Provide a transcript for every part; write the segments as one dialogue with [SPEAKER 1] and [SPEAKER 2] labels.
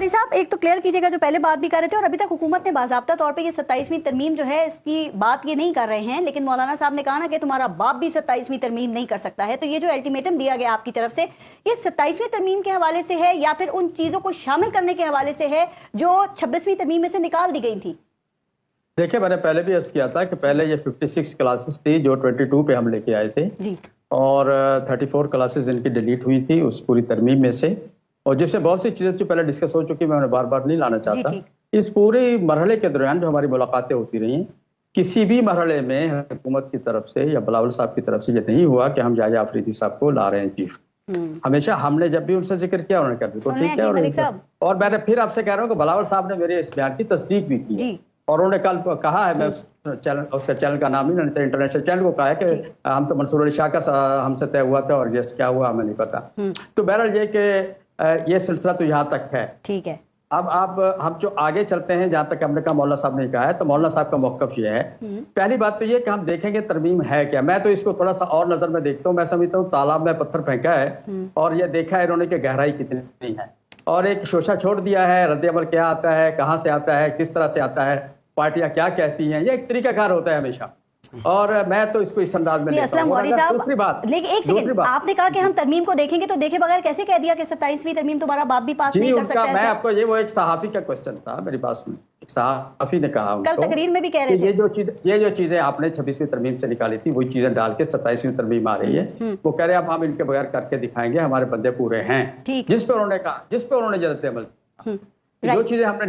[SPEAKER 1] वारी साहब, एक तो क्लियर कीजिएगा, जो पहले बात भी कर रहे थे और अभी तक हुकूमत ने बाज़ाब्ता तौर पे ये 27वीं तरमीम जो है इसकी बात ये नहीं कर रहे हैं, लेकिन मौलाना साहब ने कहा ना कि तुम्हारा बाप भी 27वीं तरमीम नहीं कर सकता है। तो ये जो अल्टीमेटम दिया गया आपकी तरफ से, ये 27वीं तरमीम के हवाले से है या फिर उन चीजों को शामिल करने के हवाले से है जो 26वीं तरमीम में से निकाल दी गई थी?
[SPEAKER 2] देखिए, मैंने पहले भी अर्ज किया था कि पहले ये 56 क्लासेस थी जो 22 पे हम लेके आए थे
[SPEAKER 1] जी, और
[SPEAKER 2] 34 क्लासेस इनकी डिलीट हुई थी उस पूरी तरमीम में से, और जिससे बहुत सी चीजें जो पहले डिस्कस हो चुकी, मैं बार बार नहीं लाना चाहता। इस पूरे मरहले के दौरान जो हमारी मुलाकातें होती रही, किसी भी मरहले में हुकूमत की तरफ से या बिलावल साहब की तरफ से ये नहीं हुआ कि हम याहिया अफरीदी साहब को ला रहे हैं चीफ। हमेशा हमने जब भी उनसे जिक्र किया उन्होंने कर दिया तो ठीक है। और मैंने फिर आपसे कह रहा हूँ कि बिलावल साहब ने मेरे इस बयान की तस्दीक भी की और उन्होंने कल कहा है, मैं उसका चैनल का नाम ही नहीं, इंटरनेशनल चैनल को कहा है कि हम तो मंसूर अली शाह का हमसे तय हुआ था और ये क्या हुआ हमें नहीं पता। तो बहरहाल ये कि ये सिलसिला तो यहाँ तक है।
[SPEAKER 1] ठीक है,
[SPEAKER 2] अब हम जो आगे चलते हैं, जहाँ तक हमने कहा मौलाना साहब ने कहा है, तो मौलाना साहब का मौक़िफ़ ये है, पहली बात तो ये कि हम देखेंगे तरमीम है क्या। मैं तो इसको थोड़ा सा और नजर में देखता हूँ। मैं समझता हूँ तालाब में पत्थर फेंका है और ये देखा है इन्होंने कि गहराई कितनी है, और एक शोशा छोड़ दिया है, रद्द अमल क्या आता है, कहाँ से आता है, किस तरह से आता है, पार्टियां क्या कहती हैं, ये एक तरीकाकार होता है हमेशा। और मैं तो इसको इस अंदाज में लेता हूं। दूसरी बात,
[SPEAKER 1] लेकिन एक सेकंड, आपने कहा कि हम तरमीम को देखेंगे, तो देखे बगैर कैसे कह दिया कि 27वीं तरमीम तुम्हारा बाप भी पास नहीं कर सकता?
[SPEAKER 2] मैं आपको वो एक सहाफी का क्वेश्चन था, मेरी बात सुन, एक सहाफी ने कहा
[SPEAKER 1] कल तकरीर में भी कह रहे थे
[SPEAKER 2] ये जो चीजें आपने 26वीं तरमीम से निकाली थी वही चीजें डाल के 27वीं तरमीम आ रही है। वो कह रहे हैं अब हम इनके बगैर करके दिखाएंगे, हमारे बंदे पूरे हैं, जिस पे उन्होंने कहा, जिस पे उन्होंने जल्द अमल जो चीजें हमने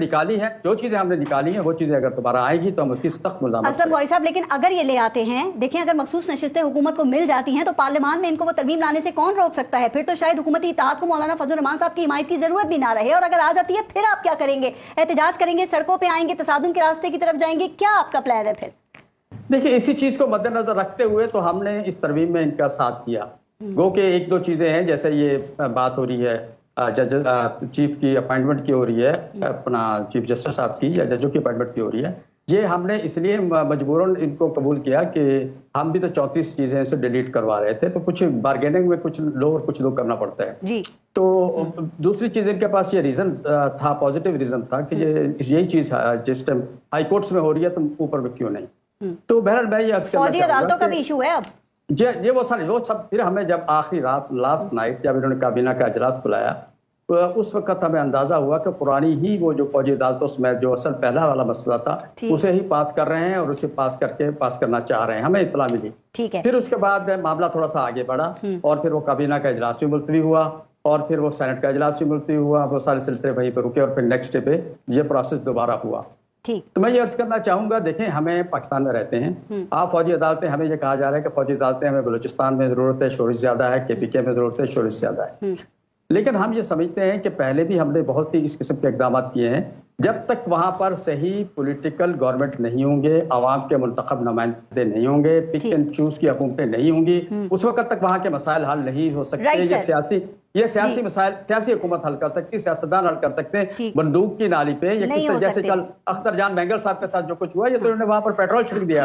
[SPEAKER 2] निकाली हैं वो चीजें अगर दोबारा आएगी तो हम उसकी सख्त मुज़ामत
[SPEAKER 1] असलम गौरी साहब, लेकिन अगर ये ले आते हैं, देखें अगर मखसूस नशिस्तें हुकूमत को मिल जाती हैं तो पार्लियामान में इनको वो तरमीम लाने से कौन रोक सकता है? फिर तो शायद हुकूमती इत्तेहाद को मौलाना फजल रहमान साहब की हिमायत की जरूरत भी ना रहे। और अगर आ जाती है फिर आप क्या करेंगे? एहतजाज करेंगे, सड़कों पर आएंगे, तसादुम के रास्ते की तरफ जाएंगे? क्या आपका प्लान है फिर?
[SPEAKER 2] देखिए, इसी चीज को मद्देनजर रखते हुए तो हमने इस तरमीम में इनका साथ किया। गो के एक दो चीजें हैं, जैसे ये बात हो रही है जज चीफ की अपॉइंटमेंट की हो रही है, अपना चीफ जस्टिस साहब की या जजों की अपॉइंटमेंट की हो रही है, ये हमने इसलिए मजबूरन इनको कबूल किया कि हम भी तो 34 चीजें इसे डिलीट करवा रहे थे, तो कुछ बार्गेनिंग में कुछ लो और कुछ लो करना पड़ता है जी। तो दूसरी चीज इनके पास ये रीजन था, पॉजिटिव रीजन था कि यही चीज जिस टाइम हाई कोर्ट्स में हो रही है तो ऊपर में क्यों नहीं। तो बहरहाल मैं ये अर्ज करना
[SPEAKER 1] फौजी अदालतों का भी इशू है अब।
[SPEAKER 2] ये वो सब फिर हमें जब आखिरी रात लास्ट नाइट जब इन्होंने काबीना का इजलास बुलाया तो उस वक्त हमें अंदाजा हुआ कि पुरानी ही वो जो फौजी अदालतों में जो असल पहला वाला मसला था उसे ही पास कर रहे हैं और उसे पास करना चाह रहे हैं, हमें इत्तला मिली।
[SPEAKER 1] ठीक है।
[SPEAKER 2] फिर उसके बाद मामला थोड़ा सा आगे बढ़ा और फिर वो काबीना का इजलास भी मुलतवी हुआ और फिर वो सेनेट का इजलास भी मुलतवी हुआ, वो सारे सिलसिले वहीं पर रुके और फिर नेक्स्ट डे पे ये प्रोसेस दोबारा हुआ। तो मैं ये अर्ज करना चाहूंगा, देखें हमें पाकिस्तान में रहते हैं, आप फौजी अदालतें, हमें ये कहा जा रहा है कि फौजी अदालतें हमें बलूचिस्तान में जरूरत है, शोरिश ज्यादा है, KPK में जरूरत है, शोरिश ज्यादा है। लेकिन हम ये समझते हैं कि पहले भी हमने बहुत सी इस किस्म के इकदाम किए हैं, जब तक वहां पर सही पॉलिटिकल गवर्नमेंट नहीं होंगे, अवाम के मुंतखब नुमाइंदे नहीं होंगे, पिक एंड चूज की हुकूमतें नहीं होंगी, उस वक्त तक वहां के मसाइल हल नहीं हो सकते। ये सियासी मसाइल सियासी हुकूमत हल कर सकती है, सियासतदान हल कर सकते हैं, बंदूक की नाली पे। जैसे कल अख्तर जान बेंगल साहब के साथ जो कुछ हुआ, ये तो उन्होंने वहां पर पेट्रोल छिड़क दिया।